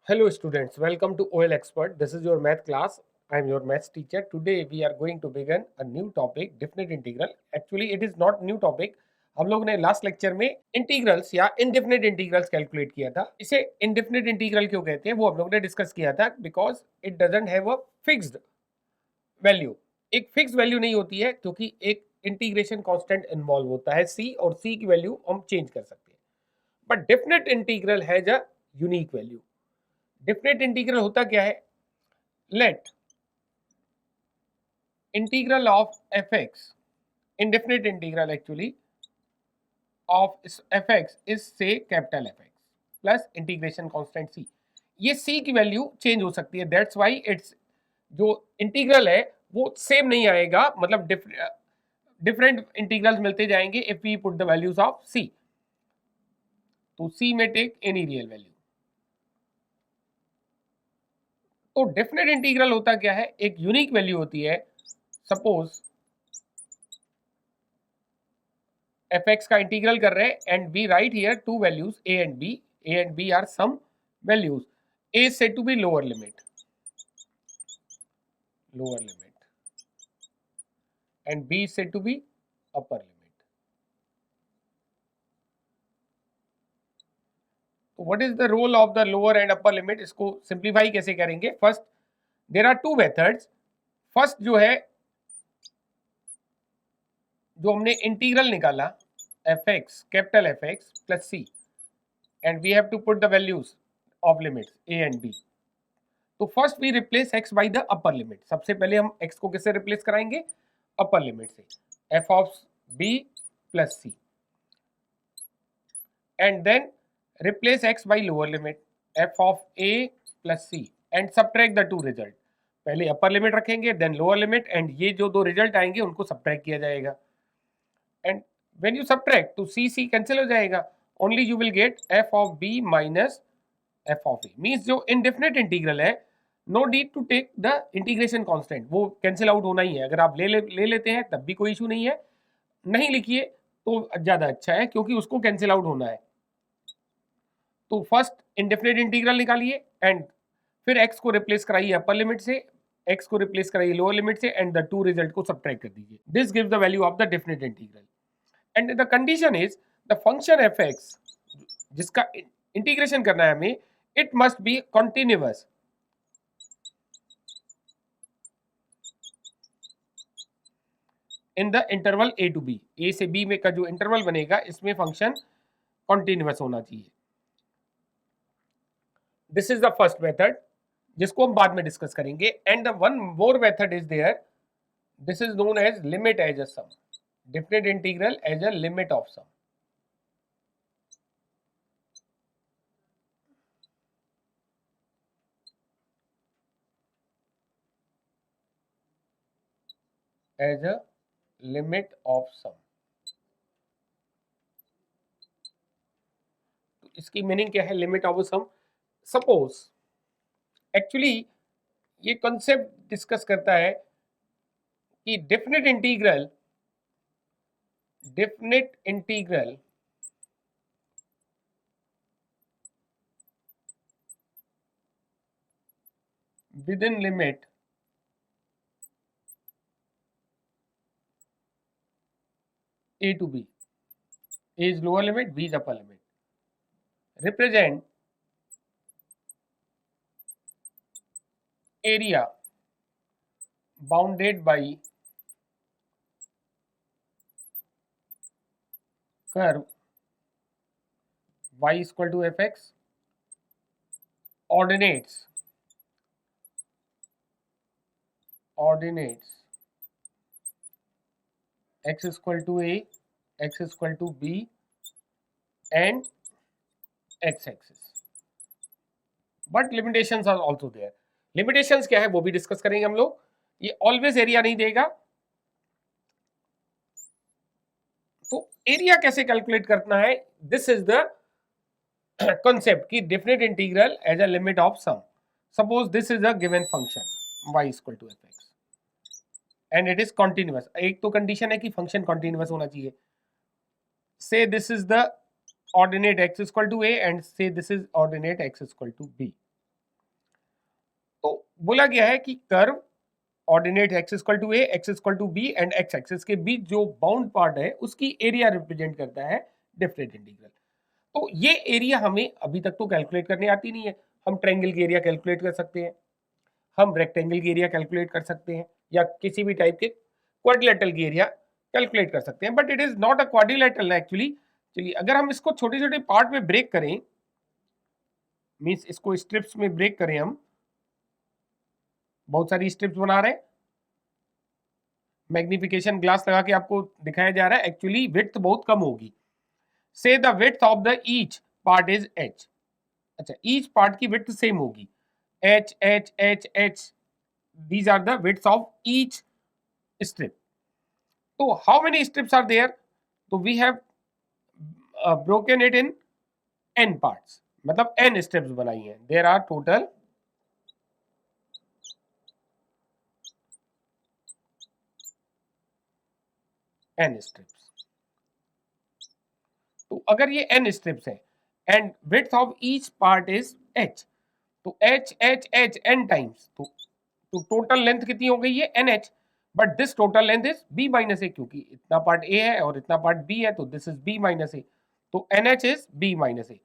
Hello students, welcome to OL Expert. This is your math class. I am your maths teacher. Today we are going to begin a new topic, definite integral. Actually it is not new topic. हम लोग ने last lecture में integrals या indefinite integrals calculate किया था. इसे indefinite integral क्यों कहते हैं वो हम लोग ने डिस्कस किया था because it doesn't have a fixed value. एक फिक्स वैल्यू नहीं होती है क्योंकि एक इंटीग्रेशन कांस्टेंट इन्वॉल्व होता है सी, और सी की वैल्यू हम चेंज कर सकते हैं. But definite integral has a unique value. Definite integral होता क्या है? Let integral of F X, indefinite integral actually of F X is say capital F x plus integration constant C. ये C की value change हो सकती है, that's why it's जो integral है वो सेम नहीं आएगा. मतलब डिफरेंट इंटीग्रल्स मिलते जाएंगे if we put the values of c. तो सी में टेक एनी रियल वैल्यू. तो डेफिनेट इंटीग्रल होता क्या है? एक यूनिक वैल्यू होती है. सपोज एफ एक्स का इंटीग्रल कर रहे हैं and we write here two values a and b. A and b are some values. A is said to be lower limit, and b is said to be upper limit. तो what is the role of the lower and upper limit? इसको simplify कैसे करेंगे? First there are two methods. First जो है, जो हमने integral निकाला f x, capital F x plus C, and we have to put the values of limits a and b. तो first we replace x by the upper limit. सबसे पहले हम x को किससे रिप्लेस कराएंगे? अपर लिमिट से, f of b plus C. And then replace x by lower limit f of a plus C and subtract the two result. पहले upper limit रखेंगे then lower limit, and ये जो दो result आएंगे उनको subtract किया जाएगा. एंड व्हेन यू सबट्रैक्ट तो c कैंसिल हो जाएगा. Only you will get f of b minus F of A. Means जो इनडेफिनेट इंटीग्रल है, no need to take the integration constant, वो कैंसिल आउट होना ही है. अगर आप ले लेते हैं तब भी कोई इशू नहीं है, नहीं लिखिए तो ज़्यादा अच्छा है क्योंकि उसको कैंसिल आउट होना है. तो फर्स्ट इनडेफिनेट इंटीग्रल निकालिए एंड फिर x को रिप्लेस कराइए अपर लिमिट से, x को रिप्लेस कराइए लोअर लिमिट से, एंड द टू रिजल्ट को सबट्रैक्ट कर दीजिए. This gives the value of the definite integral. And the condition is the function F x जिसका इंटीग्रेशन करना है हमें, it must be continuous in the interval a to b. a से b में का जो इंटरवल बनेगा इसमें फंक्शन कॉन्टिन्यूअस होना चाहिए. This is the first method जिसको हम बाद में डिस्कस करेंगे. And the one more method is there, this is known as limit as a sum. Definite integral as a limit of sum. As a limit of sum. तो इसकी meaning क्या है limit of sum? Suppose actually ये concept discuss करता है कि definite integral within limit a to b, a is lower limit, b is upper limit, represent area bounded by curve y is equal to fx, ordinates x is equal to a, x is equal to b, and x axis. But limitations are also there. Limitations क्या है वो भी discuss करेंगे हम लोग. ये always area नहीं देगा. तो एरिया कैसे कैलकुलेट करना है? दिस इज द concept की definite integral as a limit of sum. Suppose this is a given function y is equal to fx and it is continuous. एक तो कंडीशन है कि फंक्शन कॉन्टिन्यूअस होना चाहिए. से this is the ordinate x is equal to a and say this is ordinate x is equal to b. बोला गया है कि curve ordinate x equal to a, x equal to b and x axis के बीच जो bound part है उसकी area represent करता है डिफरेंट इंटीग्रल। तो ये एरिया हमें अभी तक तो कैलकुलेट करने आती नहीं है। हम ट्रायंगल की एरिया कैलकुलेट कर सकते हैं, हम रेक्टेंगल की एरिया कैलकुलेट कर सकते हैं, या किसी भी टाइप के क्वाड्रिलेटरल की एरिया कैलकुलेट कर सकते हैं, but it is not a quadrilateral actually. चलिए अगर हम इसको छोटे छोटे पार्ट में ब्रेक करें, मीन्स इसको स्ट्रिप्स में ब्रेक करें, हम बहुत सारी स्ट्रिप्स बना रहे हैं, मैग्निफिकेशन ग्लास लगा के आपको दिखाया जा रहा है, एक्चुअली विड्थ बहुत कम होगी। से the width of the each part is h। अच्छा, ईच पार्ट की विड्थ सेम होगी, h h h h, these are the widths of each strip। तो how many strips are there? तो we have broken it in n parts, मतलब n strips बनाई हैं। there are total n strips। तो अगर ये n strips है and width of each part is h, तो h h h n times, तो टोटल लेंथ कितनी हो गई है nh, but this total length is b minus a, क्योंकि इतना पार्ट a है और इतना पार्ट b है, तो दिस इज b माइनस ए, तो nh is b minus A.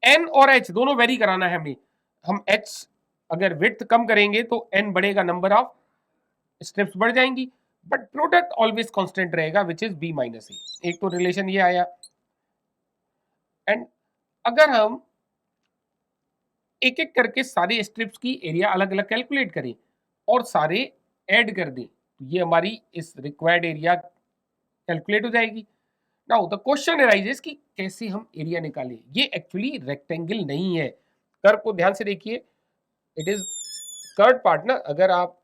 n और h दोनों वेरी कराना है हमें। हम h अगर विड्थ कम करेंगे तो n बढ़ेगा, नंबर ऑफ स्टेप्स बढ़ जाएंगी, बट प्रोडक्ट ऑलवेज कांस्टेंट रहेगा विच इज b माइनस ए। एक तो रिलेशन ये आया। एंड अगर हम एक एक करके सारे स्ट्रिप्स की एरिया अलग अलग कैलकुलेट करें और सारे ऐड कर दें, तो ये हमारी इस रिक्वायर्ड एरिया कैलकुलेट हो जाएगी। नाउ द क्वेश्चन अराइजेस कि कैसे हम एरिया निकालें। ये एक्चुअली रेक्टेंगल नहीं है। कर्व को ध्यान से देखिए, इट इज कर्व पार्ट ना। अगर आप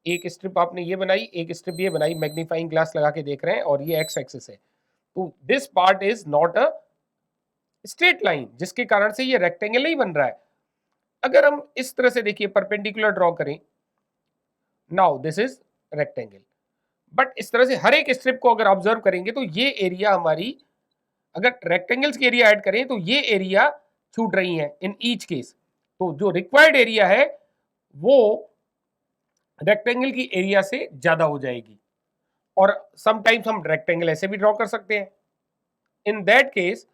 एक स्ट्रिप आपने ये बनाई, एक स्ट्रिप ये बनाई, मैग्नीफाइंग ग्लास लगा के देख रहे हैं, और ये एक्स एक्सिस है, तो this part is not a straight line, जिसके कारण से ये रेक्टेंगल नहीं बन रहा है। अगर हम इस तरह से देखिए, परपेंडिकुलर ड्रॉ करें, now this is rectangle, but इस तरह से हर एक स्ट्रिप को अगर ऑब्जर्व करेंगे तो ये एरिया हमारी, अगर रेक्टेंगल्स की एरिया ऐड करें तो ये एरिया छूट रही है इन ईच केस। तो जो रिक्वायर्ड एरिया है वो रेक्टेंगल की एरिया से ज्यादा हो जाएगी। और समटाइम्स हम रेक्टेंगल ऐसे भी ड्रॉ कर सकते हैं। इन दैट केस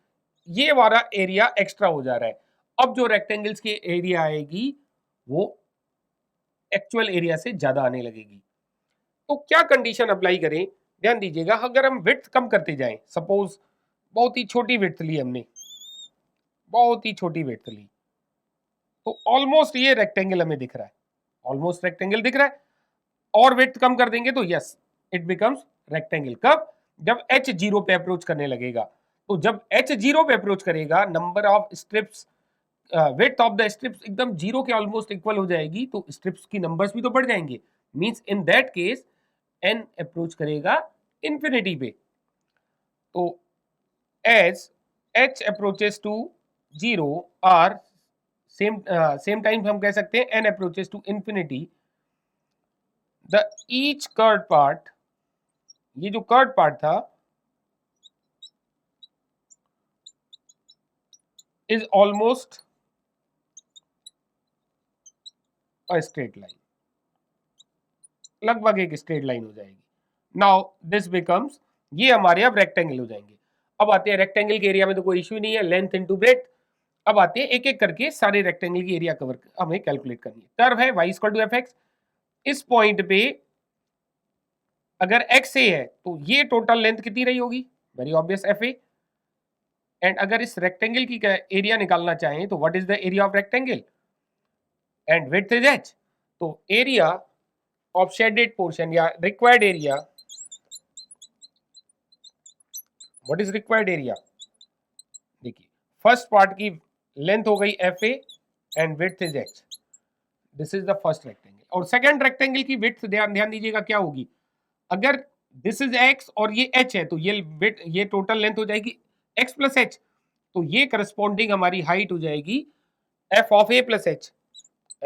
ये वाला एरिया एक्स्ट्रा हो जा रहा है। अब जो रेक्टेंगल्स की एरिया आएगी वो एक्चुअल एरिया से ज्यादा आने लगेगी। तो क्या कंडीशन अप्लाई करें, ध्यान दीजिएगा। अगर हम विड्थ कम करते जाएं, सपोज बहुत ही छोटी विड्थ ली हमने, बहुत ही छोटी विड्थ ली, तो ऑलमोस्ट ये रेक्टेंगल हमें दिख रहा है, ऑलमोस्ट रेक्टेंगल दिख रहा है। और विड्थ कम कर देंगे तो यस, इट बिकम्स रेक्टेंगल। कब? जब h जीरो पे अप्रोच करने लगेगा। तो जब h जीरो पे अप्रोच करेगा, number of strips, width of the strips एकदम जीरो के ऑलमोस्ट इक्वल हो जाएगी, तो स्ट्रिप्स की नंबर्स भी तो बढ़ जाएंगे। Means in that case n approach करेगा इंफिनिटी पे। तो as h approaches to zero और सेम टाइम हम कह सकते हैं n approaches to infinity, the each curve part, ये जो कर्व पार्ट था, is almost a straight line, लगभग एक स्ट्रेट लाइन हो जाएगी। नाउ दिस बिकम्स, ये हमारे अब रेक्टेंगल हो जाएंगे। अब आते हैं रेक्टेंगल के एरिया में तो कोई इश्यू नहीं है, लेंथ इनटू ब्रेड्थ। अब आते हैं एक एक करके सारे रेक्टेंगल की एरिया कवर हमें कैलकुलेट करनी है। कर्व है y equal to F X, इस पॉइंट पे अगर एक्स ए है तो ये टोटल लेंथ कितनी रही होगी, very obvious F A. And अगर इस रेक्टेंगल की एरिया निकालना चाहें तो what is the area of rectangle, and width is h, तो एरिया ऑफ शेडेड पोर्शन या required area, what is required area, देखिए फर्स्ट पार्ट की लेंथ हो गई F A and width is h, this is the first rectangle. और second rectangle की width ध्यान दीजिएगा क्या होगी, अगर दिस इज x और ये h है तो ये टोटल लेंथ हो जाएगी x प्लस h, तो ये करस्पॉन्डिंग हमारी हाइट हो जाएगी f of a plus h,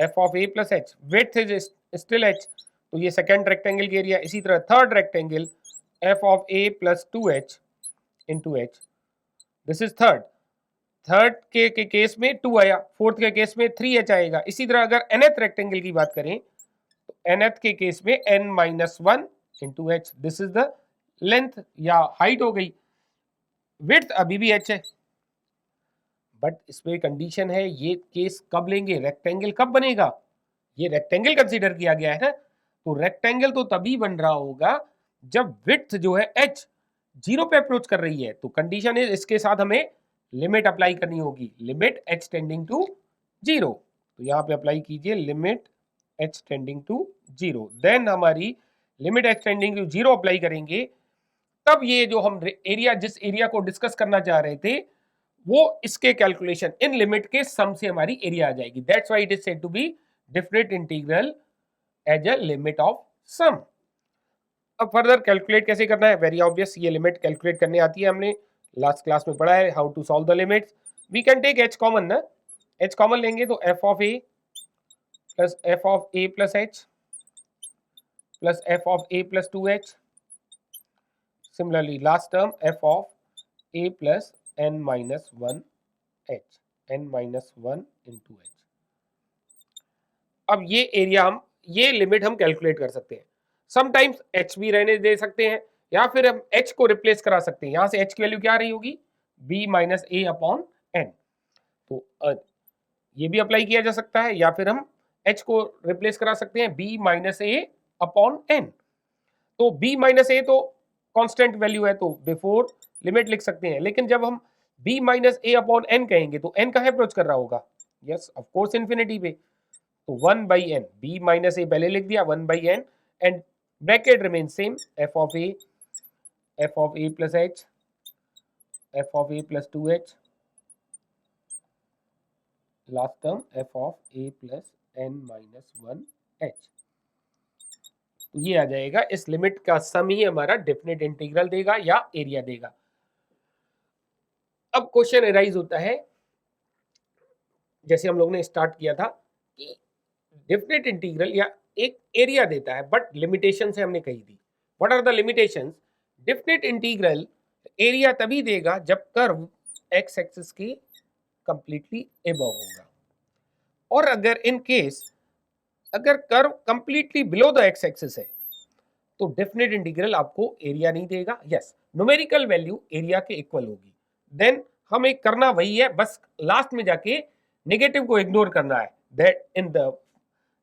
f of a plus h, width is still h, तो ये सेकंड रेक्टेंगल की एरिया। इसी तरह third rectangle f of a plus 2h into h, this is third. Third के case में 2 आया, fourth के case में 3h आएगा। इसी तरह अगर nth रेक्टेंगल की बात करें तो nth के केस में n-1 into H, this is the length या हाइट हो गई। विड्थ अभी भी h है, बट इसमें कंडीशन है, ये केस कब लेंगे, रेक्टेंगल कब बनेगा, ये रेक्टेंगल कंसीडर किया गया है ना, तो रेक्टेंगल तो तभी बन रहा होगा जब विड्थ जो है h 0 पे अप्रोच कर रही है। तो कंडीशन है इसके साथ हमें लिमिट अप्लाई करनी होगी, लिमिट h टेंडिंग टू 0। तो यहाँ पे अप्लाई कीजिए limit h tending to 0, then हमारी limit h tending to 0 apply करेंगे, तब ये जो हम एरिया, जिस एरिया को डिस्कस करना चाह रहे थे, वो इसके कैलकुलेशन इन लिमिट के सम से हमारी एरिया आ जाएगी। That's why it is said to be definite integral as a limit of sum. अब फर्दर कैलकुलेट कैसे करना है, वेरी ऑब्वियस, ये लिमिट कैलकुलेट करने आती है, हमने लास्ट क्लास में पढ़ा है how to solve the limits. We can take h common ना, h कॉमन लेंगे तो f of a plus f of a plus h plus f of a plus 2h, similarly last term f of a plus n-1 h, n-1 into h। अब ये area हम, ये limit हम calculate कर सकते हैं। समटाइम्स h भी रहने दे सकते हैं, या फिर हम h को रिप्लेस करा सकते हैं। यहां से h की वैल्यू क्या रही होगी, b माइनस ए अपॉन n। तो ये भी अप्लाई किया जा सकता है, या फिर हम h को रिप्लेस करा सकते हैं b माइनस ए अपॉन n। तो b माइनस ए तो कांस्टेंट वैल्यू है, तो बिफोर लिमिट लिख सकते हैं, लेकिन जब हम b माइनस ए अपॉन n कहेंगे तो n कहाँ अप्रोच कर रहा होगा, यस ऑफ कोर्स इन्फिनिटी पे। तो 1 by n, b माइनस ए पहले लिख दिया, 1 by n and bracket remain same, f of a plus h, f of a plus 2h, last term f of a plus n-1 h। तो ये आ जाएगा, इस limit का सम ही हमारा डेफिनेट इंटीग्रल देगा या एरिया देगा। अब क्वेश्चन अराइज होता है, जैसे हम लोग ने स्टार्ट किया था कि डेफिनेट इंटीग्रल या एक एरिया देता है, बट लिमिटेशन से हमने कही थी। What are the limitations, definite integral area तभी देगा जब कर्व एक्स एक्सिस के कंप्लीटली एबव होगा, और अगर इन केस अगर curve completely below the X axis है तो डेफिनेट इंटीग्रल आपको एरिया नहीं देगा। यस, न्यूमेरिकल वैल्यू एरिया के इक्वल होगी। देन हमें करना वही है, बस लास्ट में जाके नेगेटिव को इग्नोर करना है। दैट इन द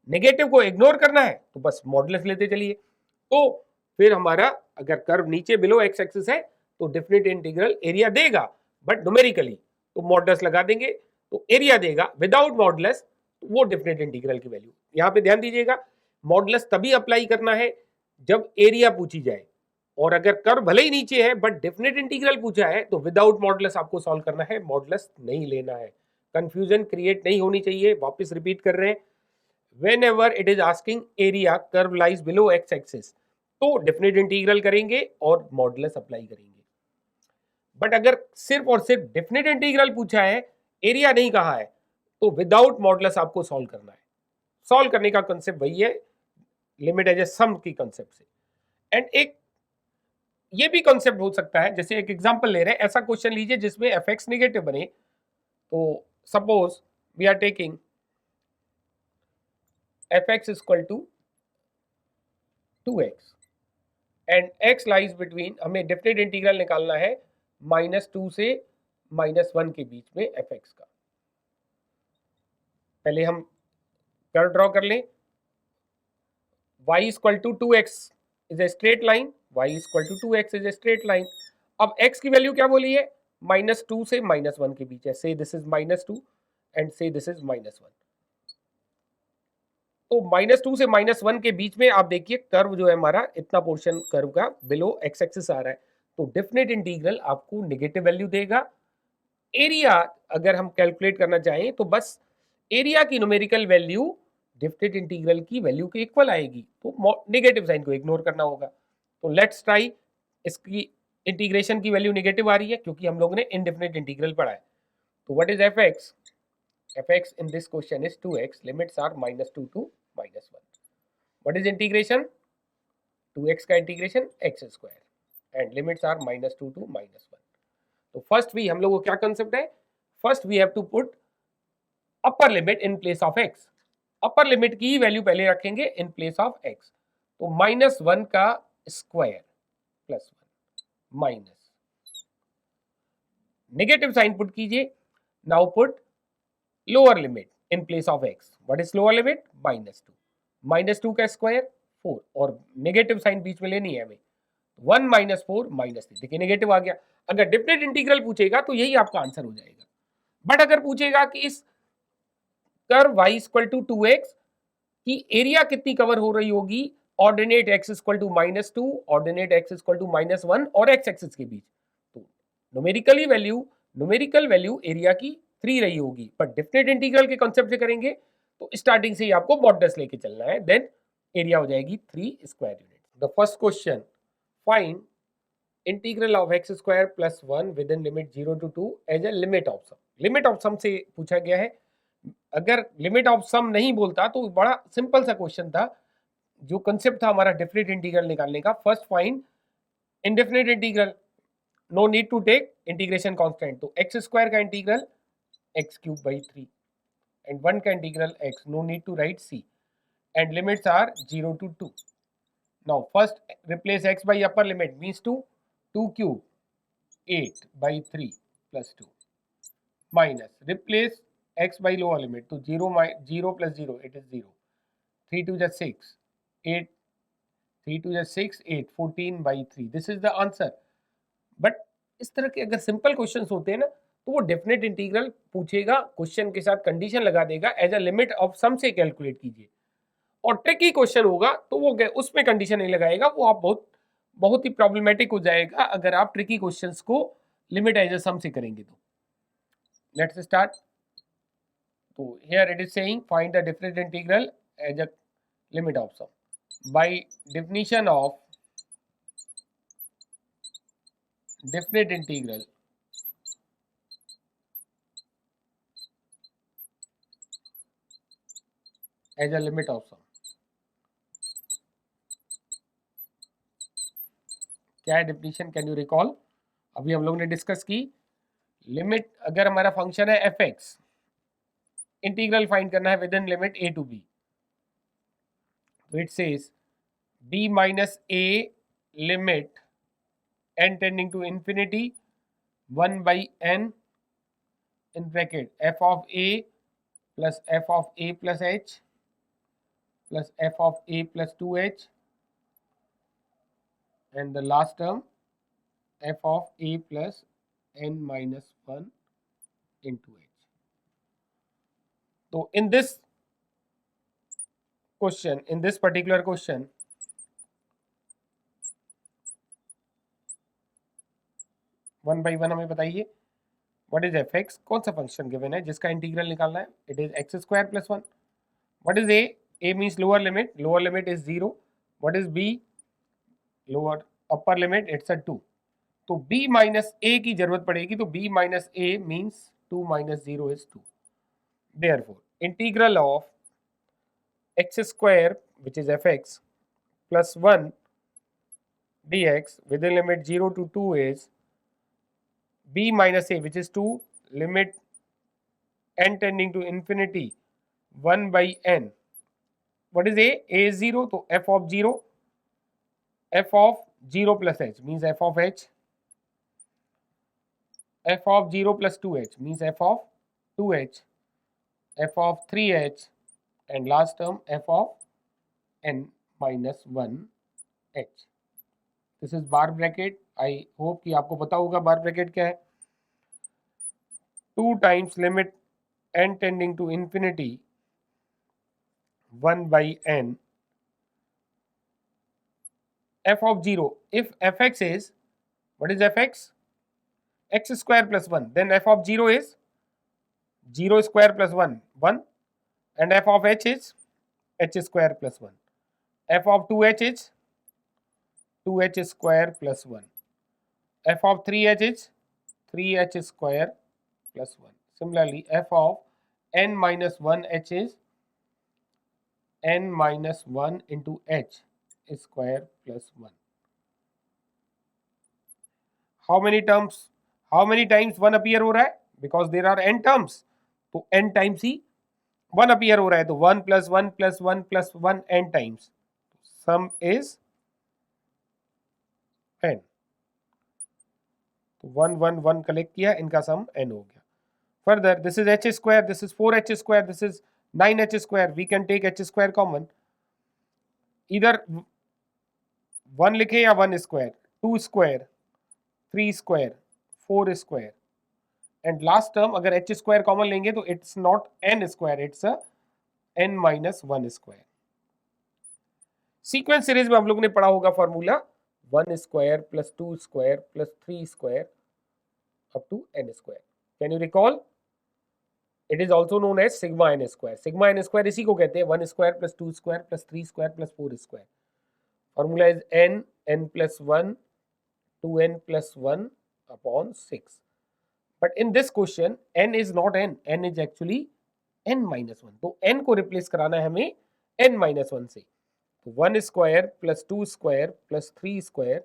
नेगेटिव को इग्नोर करना है तो बस मॉडुलस लेते चलिए। तो फिर हमारा अगर कर्व नीचे बिलो एक्स एक्सिस है तो डेफिनेट इंटीग्रल एरिया देगा, बट न्यूमेरिकली तो मॉडुलस लगा देंगे तो एरिया देगा। विदाउट मॉडुलस वो डेफिनेट इंटीग्रल की वैल्यू। यहाँ पे ध्यान दीजिएगा, मॉडुलस तभी अप्लाई करना है जब एरिया पूछी जाए, और अगर कर्व भले ही नीचे है बट डेफिनेट इंटीग्रल पूछा है तो विदाउट मॉडुलस आपको सॉल्व करना है, मॉडुलस नहीं लेना है। कंफ्यूजन क्रिएट नहीं होनी चाहिए, वापस रिपीट कर रहे हैं, whenever it is asking area curve lies below x axis तो डेफिनेट इंटीग्रल करेंगे और मॉडुलस अप्लाई करेंगे। बट अगर सिर्फ और सिर्फ डेफिनेट इंटीग्रल पूछा है, एरिया नहीं कहा है, तो विदाउट मॉडुलस आपको सॉल्व करना है। सॉल्व करने का कंसेप्ट वही है, लिमिट एज ए सम की कंसेप्ट से। एंड एक ये भी कंसेप्ट हो सकता है, जैसे एक एग्जांपल ले रहे हैं, ऐसा क्वेश्चन लीजिए जिसमें fx नेगेटिव बने। तो suppose we are taking fx is equal to 2x and x lies between, हमें डेफिनेट इंटीग्रल निकालना है -2 से -1 के बीच में fx का। पहले हम कर्व ड्रॉ कर लें, y is equal to 2x is a straight line, y is equal to 2x is a straight line। अब x की वैल्यू क्या बोली है, -2 से -1 के बीच है, से दिस इज -2 एंड से दिस इज -1। तो -2 से -1 के बीच में आप देखिए कर्व जो है हमारा, इतना पोर्शन कर्व का बिलो एक्स एक्सिस आ रहा है, तो डेफिनेट इंटीग्रल आपको नेगेटिव वैल्यू देगा। एरिया अगर हम कैलकुलेट करना चाहें तो बस एरिया की न्यूमेरिकल वैल्यू डेफिनेट इंटीग्रल की वैल्यू के इक्वल आएगी, तो नेगेटिव साइन को इग्नोर करना होगा। तो लेट्स ट्राई, इसकी इंटीग्रेशन की वैल्यू नेगेटिव आ रही है क्योंकि हम लोगों ने इनडेफिनेट इंटीग्रल पढ़ा है। तो what is fx, fx in this question is 2x, limits are -2 to -1। what is integration, 2x का integration x square and limits are -2 to -1। तो फर्स्ट भी हम लोगों को क्या कंसेप्ट है, first we have to put upper limit in place of x. Upper limit की value पहले रखेंगे इन प्लेस ऑफ एक्स। तो -1 का square plus 1 minus, negative sign put कीजिए। Now put lower limit in place of x. What is lower limit? -2। -2 का square 4 और negative sign बीच में लेनी है हमें। 1 - 4 -3। देखिए नेगेटिव आ गया। अगर डेफिनेट इंटीग्रल पूछेगा तो यही आपका आंसर हो जाएगा। बट अगर पूछेगा कि इस कर्व y = 2x की एरिया कितनी कवर हो रही होगी ऑर्डिनेट x = -2, ऑर्डिनेट x = -1 और x एक्सिस के बीच, तो न्यूमेरिकल वैल्यू एरिया की 3 रही होगी। पर डेफिनेट इंटीग्रल के कॉन्सेप्ट से करेंगे तो स्टार्टिंग से ही आपको मॉडुलस लेके चलना है, देन एरिया हो जाएगी 3 square unit. The first question, find integral of x square plus 1 within limit 0 to 2 as a limit of sum. Limit of sum से पूछा गया है। अगर लिमिट ऑफ सम नहीं बोलता तो बड़ा सिंपल सा क्वेश्चन था। जो कंसेप्ट था हमारा डेफिनेट इंटीग्रल निकालने का, first find indefinite integral, no need to take integration constant. तो एक्स स्क्वायर का इंटीग्रल x³/3 एंड 1 का integral x, no need to write c, and limits are 0 to 2। Now first replace x by upper limit means 2³ 8/3 plus 2 minus replace x by lower limit, तो 0 plus 0 it is 0, 3 2 just 6 8, 3 2 just 6 8, 14/3, this is the answer। But इस तरह के अगर simple questions होते हैं ना तो वो डेफिनेट इंटीग्रल पूछेगा, क्वेश्चन के साथ कंडीशन लगा देगा, as a limit of sum से कैलकुलेट कीजिए। और ट्रिकी क्वेश्चन होगा तो वो उसमें कंडीशन नहीं लगाएगा, वो आप बहुत ही प्रॉब्लमेटिक हो जाएगा अगर आप ट्रिकी क्वेश्चंस को लिमिट एज अ सम से करेंगे तो। Let's start. तो here it is saying find the different integral as a limit of sum by definition of definite integral as a limit of sum। क्या है definition, can you recall? अभी हम लोग ने डिस्कस की लिमिट, अगर हमारा फंक्शन है f(x), इंटीग्रल फाइंड करना है with in limit a to b, तो it says b minus a limit n tending to infinity 1/n in bracket f of a plus f of a plus h plus f of a plus 2h and the last term f of a plus n minus 1 into h। So in this question, in this particular question, one by one हमें बताइए what is F x, कौन सा function given है जिसका integral निकालना है? It is x square plus 1। What is a means lower limit is 0। What is b? Lower, upper limit it's a 2। तो b minus ए की जरूरत पड़ेगी, तो b minus A means 2 minus 0 is 2। Therefore, integral of x square, which is fx, plus 1 dx within limit 0 to 2 is b minus a, which is 2, limit n tending to infinity 1/n। What is a? A is 0, so f of 0, f of 0 plus h means f of h, f of 0 plus 2h means f of 2h, f of 3h, and last term f of n minus 1h। This is bar bracket. I hope कि आपको पता होगा बार bracket क्या है। 2 times limit n tending to infinity 1/n f of 0, if fx is, what is fx? X square plus 1, then f of 0 is 0 square plus 1 1, and f of h is h square plus 1, f of 2h is 2h square plus 1, f of 3h is 3h square plus 1। Similarly, f of n minus 1h is n minus 1 into h square plus 1। How many times 1 appear हो रहा है? Because there are n terms, तो n times ही 1 appear हो रहा है, तो 1 + 1 + 1 + 1 n times, some is n। तो 1 1 1 कलेक्ट किया, इनका सम n हो गया। Further this is h square, this is 4h square, this is 9h square, we can take h square common, इधर 1 लिखे या 1 square, 2 square, 3 square, 4 square, and last term अगर h square common लेंगे तो it's not n square, it's n - 1 square. Sequence series में हम लोग ने पढ़ा होगा formula 1 square + 2 square + 3 square up to n square. Can you recall? It is also known as sigma n square. Sigma n square इसी को कहते हैं 1 square + 2 square + 3 square + 4 square. Formula is n + 1 2n + 1 upon 6। But in this question n is not n is actually n - 1। तो n को replace कराना है हमें n - 1 से। तो 1 square + 2 square + 3 square,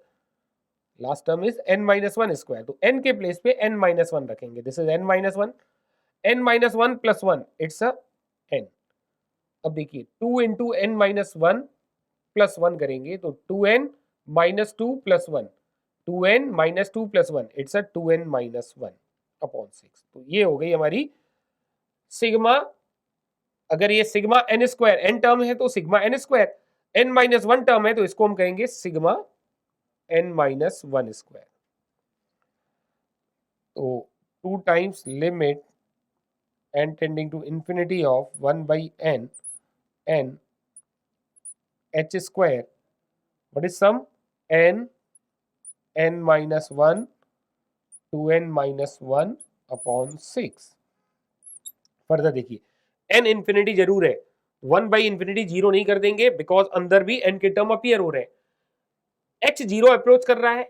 last term is n - 1 square, तो n के place पे n - 1 रखेंगे, this is n - 1, n - 1 + 1 it's n। अब देखिए 2 × n - 1 + 1 करेंगे तो 2n - 2 + 1, 2n - 2 + 1 it's 2n - 1 upon 6। तो ये हो गई हमारी सिग्मा। अगर ये sigma n square n term है तो sigma n square, n - 1 term है तो इसको हम कहेंगे सिग्मा n - 1 स्क्वायर। तो 2 times limit n tending to infinity of 1/n n h square, what is sum n n - 1 2n - 1 upon 6। Further देखिए n infinity जरूर है, 1/∞ जीरो नहीं कर देंगे बिकॉज अंदर भी n के टर्म अपीयर हो रहे हैं। h जीरो अप्रोच कर रहा है,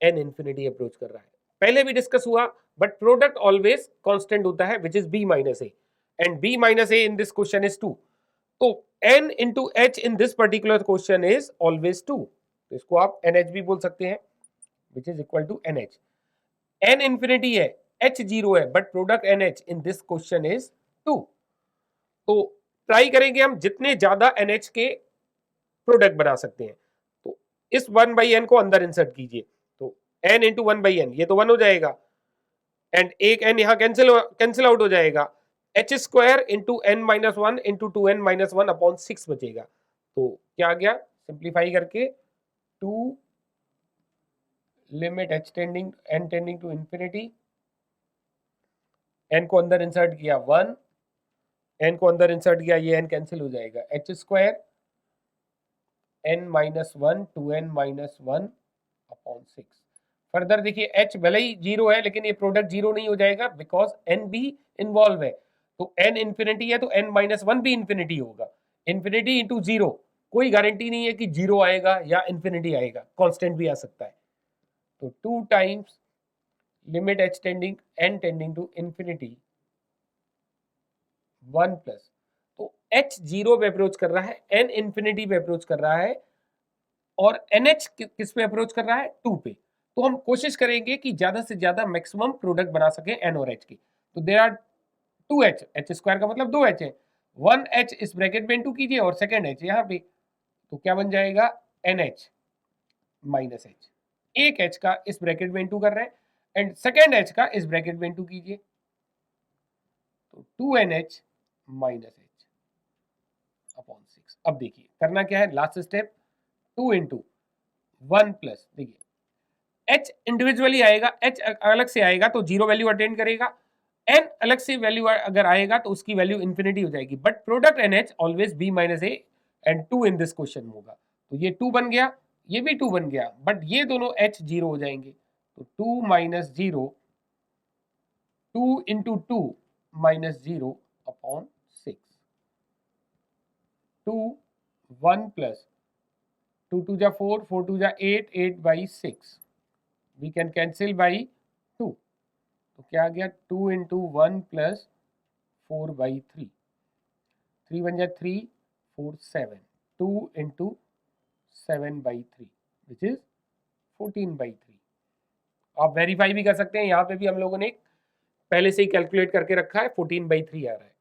n इंफिनिटी अप्रोच कर रहा है, पहले भी डिस्कस हुआ, बट प्रोडक्ट ऑलवेज कांस्टेंट होता है which is b - a, and b - a in this question is 2। तो n into h in this particular question is always 2, तो इसको आप nh भी बोल सकते हैं which is equal to nh। n infinity है, h जीरो है, but product nh in this question is 2। तो ट्राई करेंगे हम जितने ज्यादा NH के प्रोडक्ट बना सकते हैं। तो इस 1/n को अंदर इंसर्ट कीजिए, तो n इंटू 1/n, ये तो 1 हो जाएगा, एंड एक n यहाँ कैंसिल आउट हो जाएगा, h square into n - 1 into 2n - 1 upon 6 बचेगा। तो क्या आ गया सिंप्लीफाई करके 2 limit h tending n tending to infinity, n को अंदर इंसर्ट किया 1, n को अंदर इंसर्ट किया, ये n कैंसिल हो जाएगा, h square n - 1 2n - 1 upon 6। Further देखिए h भले ही जीरो है लेकिन ये प्रोडक्ट जीरो नहीं हो जाएगा बिकॉज n भी इन्वॉल्व है, तो n इंफिनिटी है तो n - 1 भी इंफिनिटी होगा। इंफिनिटी इंटू जीरो, कोई गारंटी नहीं है कि जीरो आएगा या इंफिनिटी आएगा, कांस्टेंट भी आ सकता है। तो 2 times limit h tending n tending to infinity 1 plus, तो h जीरो पे अप्रोच कर रहा है, n इंफिनिटी पे अप्रोच कर रहा है, और NH किस पे अप्रोच कर रहा है 2 पे। तो हम कोशिश करेंगे कि ज्यादा से ज्यादा मैक्सिमम प्रोडक्ट बना सके n और h की। तो there are 2h, h square का मतलब 2h है, 1h इस ब्रैकेट में इनटू कीजिए और सेकंड h यहाँ पे, तो क्या बन जाएगा NH - h। एक h का इस ब्रैकेट में इनटू कर रहे हैं एंड सेकंड h का इस ब्रैकेट में इनटू कीजिए, तो 2NH - h अपॉन 6। अब देखिए करना क्या है, लास्ट स्टेप 2 इंटू 1 प्लस, देखिए h इंडिविजुअली आएगा, h अलग से आएगा तो जीरो वैल्यू अटेंड करेगा, n अलग से वैल्यू अगर आएगा तो उसकी वैल्यू इंफिनिटी हो जाएगी, but product NH always b - a and 2 in this question होगा। तो ये 2 बन गया, ये भी 2 बन गया, बट ये दोनों h जीरो हो जाएंगे, तो 2 - 0, 2 इंटू 2 - 0 अपॉन 6, 2 1 प्लस 2 2 जा 4, 4 2 जा 8, 8/6, वी कैन कैंसिल बाई 2, तो क्या आ गया 2 इंटू 1 प्लस 4/3, 3 1 जा 3, 4 7, 2 इंटू 7/3 विच इज 14/3। आप वेरीफाई भी कर सकते हैं, यहाँ पे भी हम लोगों ने पहले से ही कैलकुलेट करके रखा है, 14/3 आ रहा है।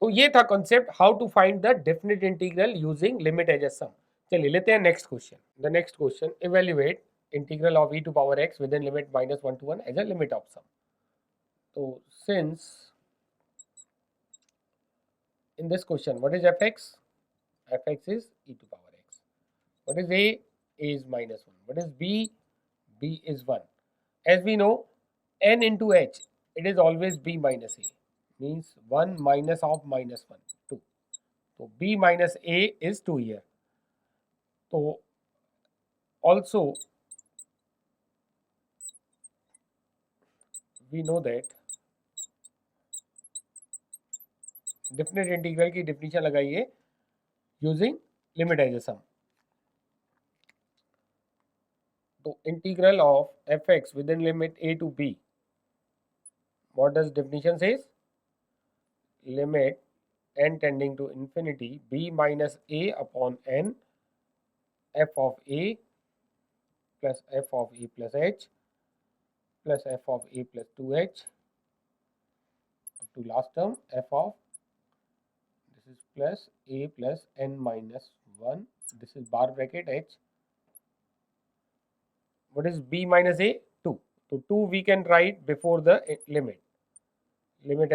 तो ये था concept how to find the definite integral using limit as a sum. चलिए लेते हैं next question. The next question, evaluate integral of e to power x within limit -1 to 1 as a limit of sum. तो since in this question, what is fx? Fx is e to power x. What is a? A is -1. What is b? B is 1. As we know, n into h, it is always b minus a, means 1 minus of -1, 2. So b minus a is 2 here. So also we know that definite integral की definition लगाइए using limit as a सम। तो integral of F x with in limit a to b, what does definition says? Limit n tending to infinity b minus a upon n f of a plus f of a plus h plus f of a plus 2h up to last term f of, this is plus a plus n minus 1, this is bar bracket h. What is b minus a? 2. So 2 we can write before the limit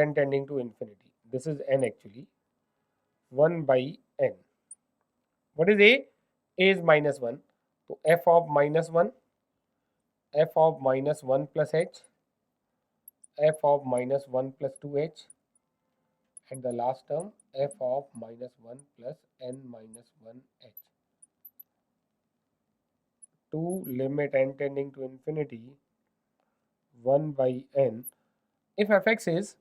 n tending to infinity. This is n actually, 1 by n. What is a? A is -1. So f of -1, f of -1 plus h, f of -1 plus 2h, and the last term f of -1 plus n minus 1h. To limit n tending to infinity 1 by n. If fx is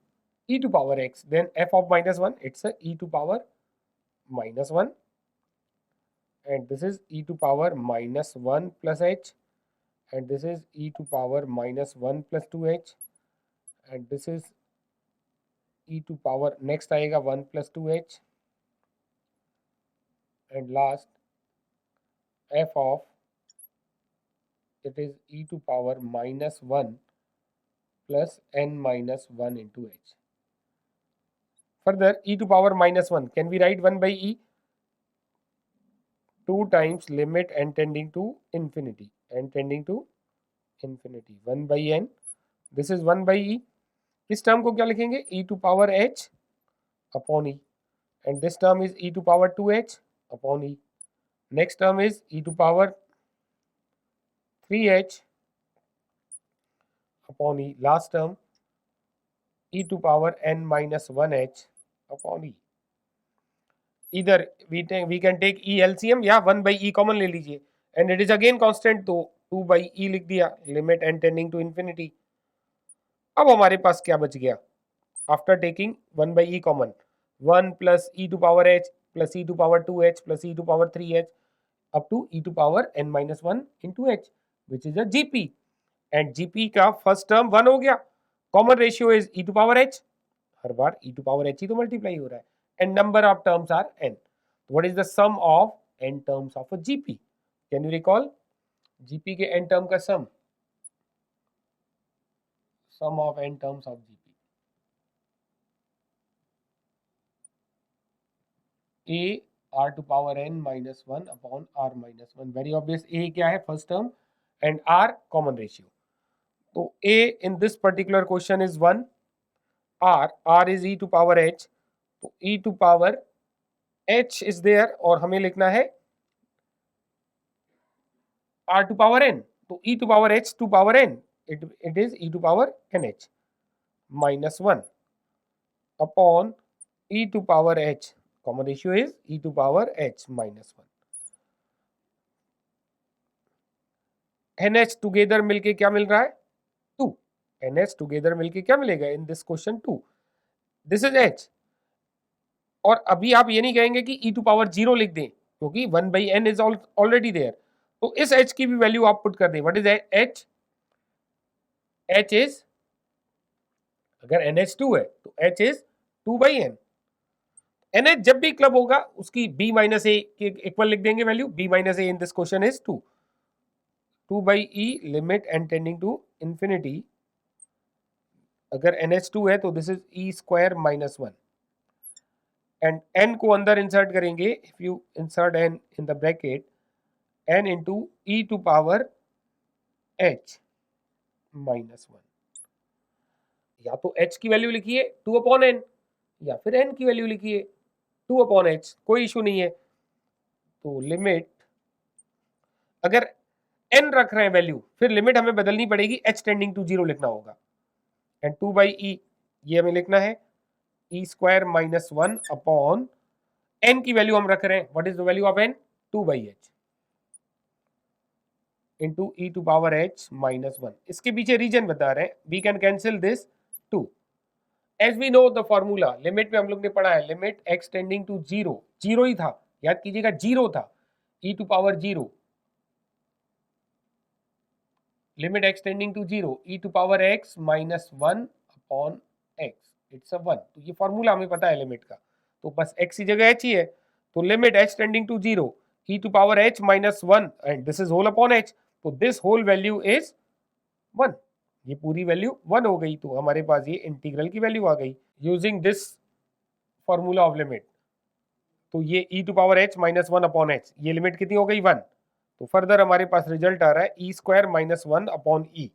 e to power x, then f of -1, it's a e to power -1, and this is e to power -1 plus h, and this is e to power -1 plus 2h, and this is e to power, next आएगा 1 plus 2h, and last f of, it is e to power -1 plus n minus 1 into h. Further, e to power -1, can we write 1 by e? 2 times limit n tending to infinity, n tending to infinity, 1 by n, this is 1 by e. इस term को क्या लिखेंगे? e to power h upon e, and this term is e to power 2h upon e. Next term is e to power 3h upon e. Last term e to power n minus 1h upon e. Either we can take e LCM या 1 by e common ले लीजिए, and it is again constant, तो 2 by e लिख दिया, limit n tending to infinity. अब हमारे पास क्या बच गया? After taking 1 by e common, 1 plus e to power h plus e to power 2h plus e to power 3h up to e to power n minus 1 into h, which is a gp, and gp का first term 1 हो गया, common ratio is e to power h, her bar e to power h ही तो multiply हो रहा है, and number of terms are n. What is the sum of n terms of a gp? Can you recall? gp के n term का sum of n terms of gp, a r to power n minus 1 upon r minus 1. Very obvious, a क्या है? First term, and r common ratio. तो a in this particular question is 1, r is e to power h, तो e to power h is there, और हमें लिखना है r to power n, तो e to power h to power n, it is e to power nh minus 1 upon e to power h, common ratio is e to power h minus 1. nh together मिलके क्या मिल रहा है? 2. nh together मिलके क्या मिलेगा इन this question? 2. This is h, और अभी आप ये नहीं कहेंगे कि e टू पावर 0 लिख दें, क्योंकि 1 by n is already there, तो इस h की भी वैल्यू आप पुट कर दें. What is h? h is, अगर nh2 है तो h is 2 by n. nh जब भी क्लब होगा उसकी b माइनस ए के इक्वल लिख देंगे value. b minus A in this question is 2. 2 by e limit n tending to infinity, अगर NH2 है तो this is e square minus 1 and n को अंदर इंसर्ट करेंगे. If you insert n in the bracket n into e to power h minus 1. या तो h की value लिखिए 2 अपॉन n या फिर n की वैल्यू लिखिए 2 अपॉन h, कोई इशू नहीं है. तो लिमिट अगर n रख रहे हैं वैल्यू, फिर लिमिट हमें बदलनी पड़ेगी, h टेंडिंग टू 0 लिखना होगा. एंड 2 बाई ई ये हमें लिखना है e square minus 1 upon n की वैल्यू हम रख रहे हैं. What is the value of n? 2 by h into e to power h minus 1. इसके पीछे रीजन बता रहे हैं. We can cancel this 2. As we know the formula, limit में हम लोग ने पढ़ा है लिमिट x टेंडिंग टू 0, 0 ही था, याद कीजिएगा 0 था, e to power 0, limit x tending to 0 e to power x minus 1 upon x, it's a 1. तो ये फॉर्मूला हमें पता है लिमिट का, तो बस x की जगह h ही है. तो limit h tending to 0 e to power h minus 1 and this is whole upon h. तो दिस होल वैल्यू इज 1. ये पूरी वैल्यू 1 हो गई. तो हमारे पास ये इंटीग्रल की वैल्यू आ गई using this formula of limit. तो ये e to power h minus 1 upon h, ये लिमिट कितनी हो गई 1. तो फर्दर हमारे पास रिजल्ट आ रहा है ई स्क्वायर माइनस 1 अपॉन ई,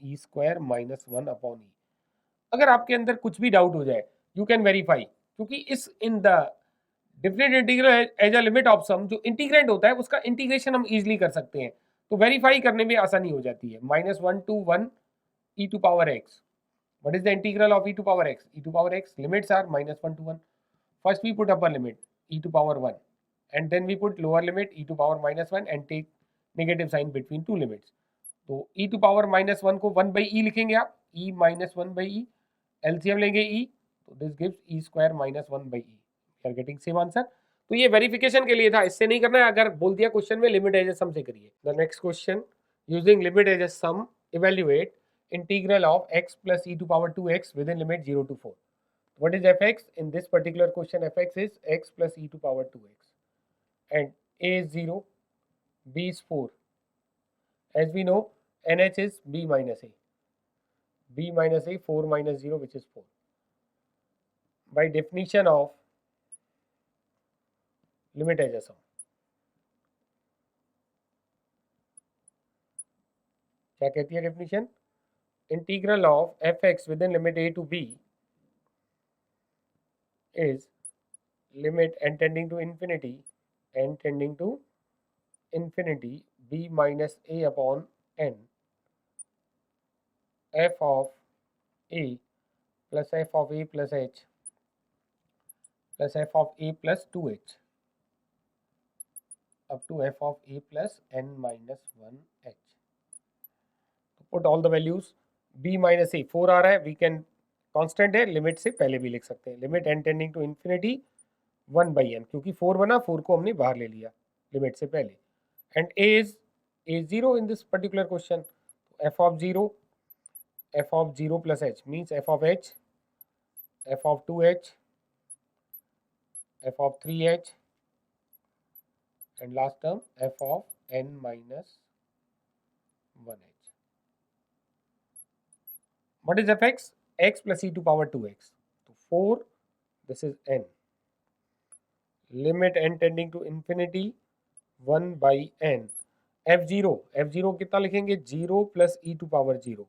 ई स्क्वायर माइनस 1 अपॉन ई. अगर आपके अंदर कुछ भी डाउट हो जाए यू कैन वेरीफाई, क्योंकि इस in the different integral as a limit of sum, जो इंटीग्रेंट होता है उसका इंटीग्रेशन हम इजीली कर सकते हैं. तो वेरीफाई करने में आसानी हो जाती है. Minus 1 to 1 e to power x. What is the integral of e to power x? E to power x limits are minus 1 to 1. First we put upper limit e to power 1 and then we put lower limit e to power minus 1 and take negative sign between two limits. तो e to power minus 1 को 1 by e लिखेंगे आप, e minus 1 by e, LCM लेंगे e, तो this gives e square minus 1 by e. We are getting same answer. तो ये verification के लिए था, इससे नहीं करना है. अगर बोल दिया क्वेश्चन में लिमिट एज ए सम से करिए. The next question, using limit as a sum evaluate integral of x plus e to power 2x within limit 0 to 4. What is fx? In this particular question, fx is x plus e to power 2x. And a is 0, b is 4. As we know, nh is b minus a. b minus a, 4 minus 0, which is 4. By definition of limit as a sum. क्या कहती है definition? Integral of fx within limit a to b is limit n tending to infinity b minus a upon n f of a plus f of a plus h plus f of a plus 2h up to f of a plus n minus 1h. Put all the values. b minus a 4 आ रहा है, we can constant है, limit से पहले भी लिख सकते हैं. Limit n tending to infinity 1 by n, क्योंकि 4 बना, 4 को हमने बाहर ले लिया लिमिट से पहले. And a is 0 in this particular question. f of 0 plus h means f of h, f of 2h, f of 3h, and last term f of n minus 1h. What is fx? x plus e to power 2x. So 4, this is n. Limit n tending to infinity 1 by n. f0 कितना लिखेंगे? 0 plus e to power 0.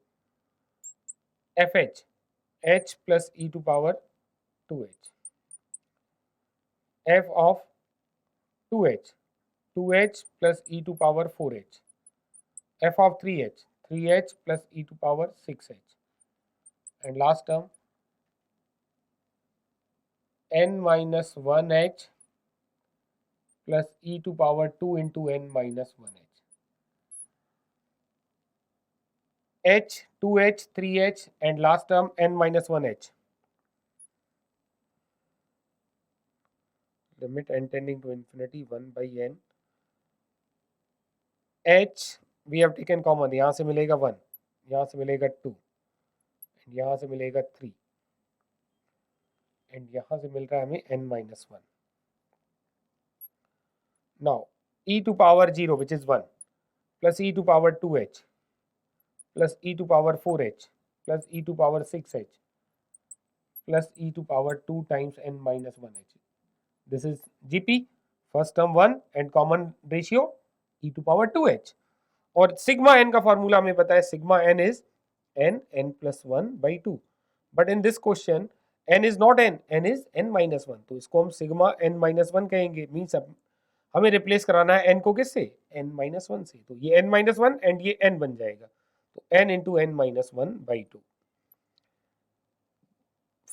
fh, h plus e to power 2h. f of 2h, 2h plus e to power 4h. f of 3h, 3h plus e to power 6h. And last term n minus 1h plus e to power 2 into n minus 1h. h, 2h, 3h, and last term n minus 1h. Limit n tending to infinity 1 by n. h we have taken common, यहाँ से मिलेगा 1, यहाँ से मिलेगा 2, यहाँ से मिलेगा 3, and यहाँ से मिल रहा है हमें n minus 1. Now e to power 0, which is 1, plus e to power 2h plus e to power 4h plus e to power 6h plus e to power 2 times n minus 1h. This is GP, first term 1 and common ratio e to power 2h. और sigma n का formula हमें पता है, sigma n is n plus 1 by 2. But in this question n is not n is n minus 1, तो इसको हम sigma n minus 1 कहेंगे. Means अब हमें रिप्लेस कराना है n को किससे, n minus 1 से. तो ये n minus 1 एंड ये n बन जाएगा, तो n into n minus 1 by 2.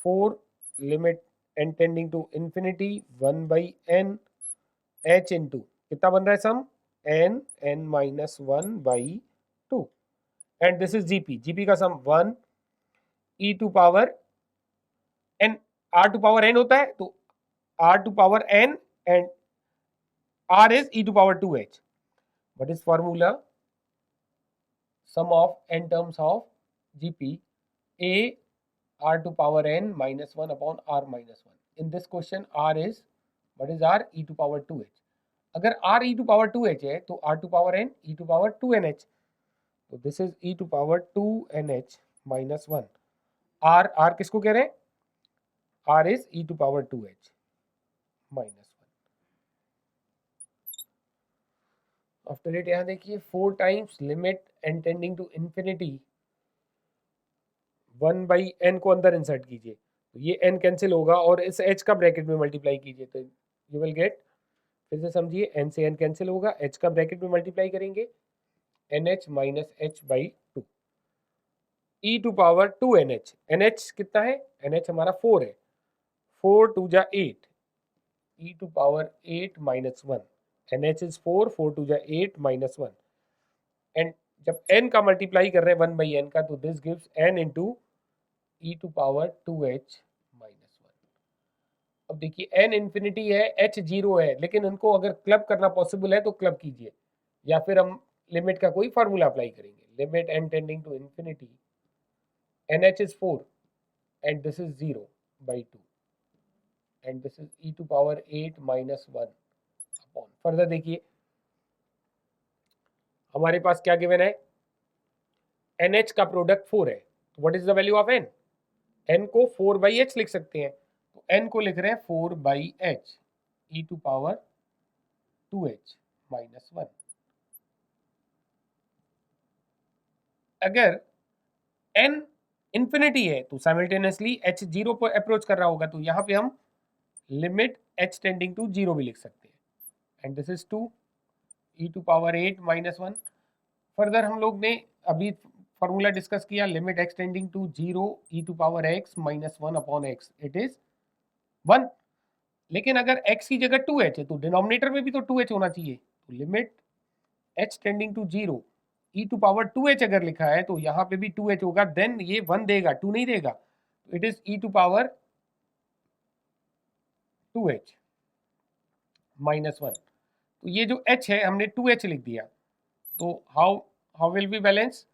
4 limit n tending to infinity 1 by n h into कितना बन रहा है sum, n minus 1 by 2. And this is GP का sum 1 e to power n, r to power n होता है, तो r to power n and r is e to power 2h. What is formula? Sum of n terms of GP a r to power n minus 1 upon r minus 1. In this question r is, what is r, e to power 2h. अगर r e to power 2h है तो r to power n e to power 2nh. तो this is e to power 2nh minus 1. r किसको कह रहे हैं, r is e to power 2h minus 1. After it यहाँ देखिए 4 times limit n tending to infinity 1 by n को अंदर insert कीजिए, तो ये n कैंसिल होगा और इस h का ब्रैकेट में मल्टीप्लाई कीजिए, तो यू विल गेट, फिर से समझिए, n से n कैंसिल होगा, h का ब्रैकेट में मल्टीप्लाई करेंगे nh minus h by 2 e to power 2nh. nh कितना है, nh हमारा 4 है, 4 2 जा 8 e to power 8 minus 1. nh is 4, 4 2 जा 8 माइनस 1. एंड जब n का मल्टीप्लाई कर रहे हैं 1 by n का, तो this gives n into e to power 2h minus 1. अब देखिए n इंफिनिटी है, h 0 है, लेकिन इनको अगर क्लब करना पॉसिबल है तो क्लब कीजिए, या फिर हम लिमिट का कोई फार्मूला अप्लाई करेंगे. Limit n tending to infinity nh is 4 and this is 0 by 2 and this is e to power 8 minus 1 upon. Further देखिए हमारे पास क्या गिवन है, NH का प्रोडक्ट 4 है, तो what is the value of n, n को 4 by h लिख सकते हैं, तो n को लिख रहे हैं 4 by h e to power 2h minus 1. अगर n इंफिनिटी है तो साइमल्टेनियसली h 0 पर अप्रोच कर रहा होगा, तो यहाँ पे हम लिमिट h टेंडिंग टू 0 भी लिख सकते हैं, and this is 2 e to power 8 minus 1. Further हम लोग ने अभी फॉर्मूला डिस्कस किया, limit x tending to 0 e to power x minus 1 upon x, it is 1. लेकिन अगर x की जगह 2h है तो डिनोमिनेटर में भी तो 2h होना चाहिए, तो limit h tending to 0 e to power 2h अगर लिखा है तो यहाँ पे भी 2h होगा, देन ये 1 देगा, 2 नहीं देगा, तो it is e to power 2h minus 1. तो ये जो h है हमने 2h लिख दिया, तो हाउ विल बी बैलेंस,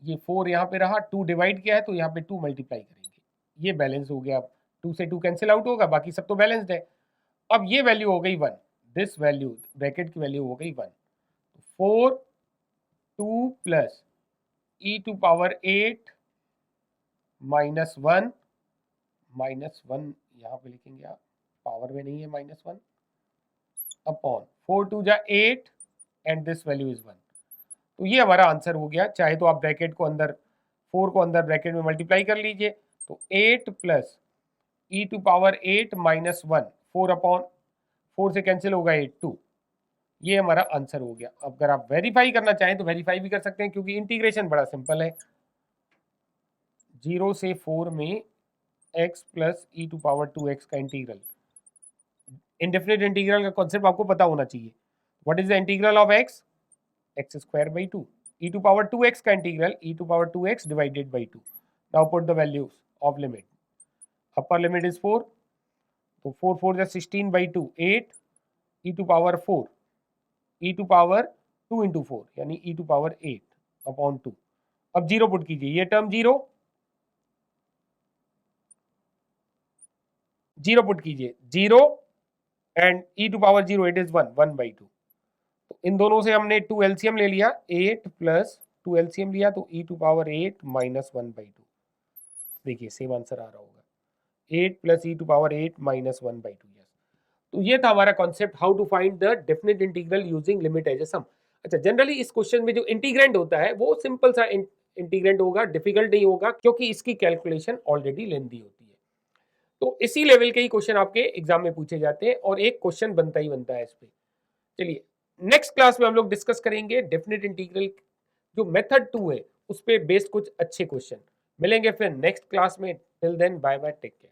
ये 4 यहाँ पे रहा, 2 डिवाइड किया है तो यहाँ पे 2 मल्टीप्लाई करेंगे, ये बैलेंस हो गया. 2 से 2 कैंसिल आउट होगा, बाकी सब तो बैलेंस्ड है. अब ये वैल्यू हो गई 1, दिस वैल्यू ब्रैकेट की वैल्यू हो गई 1. 4 2 plus e to power 8 minus 1 यहाँ पे लिखेंगे आप, पावर में नहीं है माइनस 1 अपॉन 4 2 जा 8 एंड दिस वैल्यू इज 1. तो ये हमारा आंसर हो गया. चाहे तो आप ब्रैकेट को अंदर 4 को अंदर ब्रैकेट में मल्टीप्लाई कर लीजिए, तो 8 plus e to power 8 minus 1, 4 upon 4 से कैंसिल होगा 8 2, ये हमारा आंसर हो गया. अब अगर आप वेरीफाई करना चाहें तो वेरीफाई भी कर सकते हैं, क्योंकि इंटीग्रेशन बड़ा सिंपल है. 0 से 4 में x plus e to power 2x का इंटीग्रल, इंडेफिनिट इंटीग्रल का कॉन्सेप्ट आपको पता होना चाहिए. What is the integral of x, x square by 2, e to power 2x का integral e to power 2x divided by 2. Now put the values of limit. Upper limit is 4, तो 4 4 जा 16 by 2 8 e to power 4 e to power 2 into 4 यानी e to power 8 upon 2. अब 0 put कीजिए, ये term 0 put कीजिए, 0 and e to power 0 it is 1 by 2. तो इन दोनों से हमने 2 एलसीएम ले लिया, 8 प्लस 2 एलसीएम लिया, तो e to power 8 minus 1 by 2. देखिए सेम आंसर आ रहा होगा 8 plus e to power 8 minus 1/2। Yes, तो ये था हमारा concept how to find the definite integral using limit as a sum. अच्छा, जनरली इस क्वेश्चन में जो इंटीग्रेंड होता है वो सिंपल सा इंटीग्रेंड होगा, डिफिकल्ट नहीं होगा क्योंकि इसकी कैलकुलेशन ऑलरेडी लेंथी होती है। तो इसी लेवल के ही क्वेश्चन आपके एग्जाम में पूछे जाते हैं और एक क्वेश्चन बनता ही बनता है इस पे। चलिए नेक्स्ट क्लास में हम लोग डिस्कस करेंगे डेफिनेट इंटीग्रल जो मेथड 2 है उस पे बेस्ड कुछ अच्छे क्वेश्चन। मिलेंगे फिर नेक्स्ट क्लास में। Till then bye bye, take care.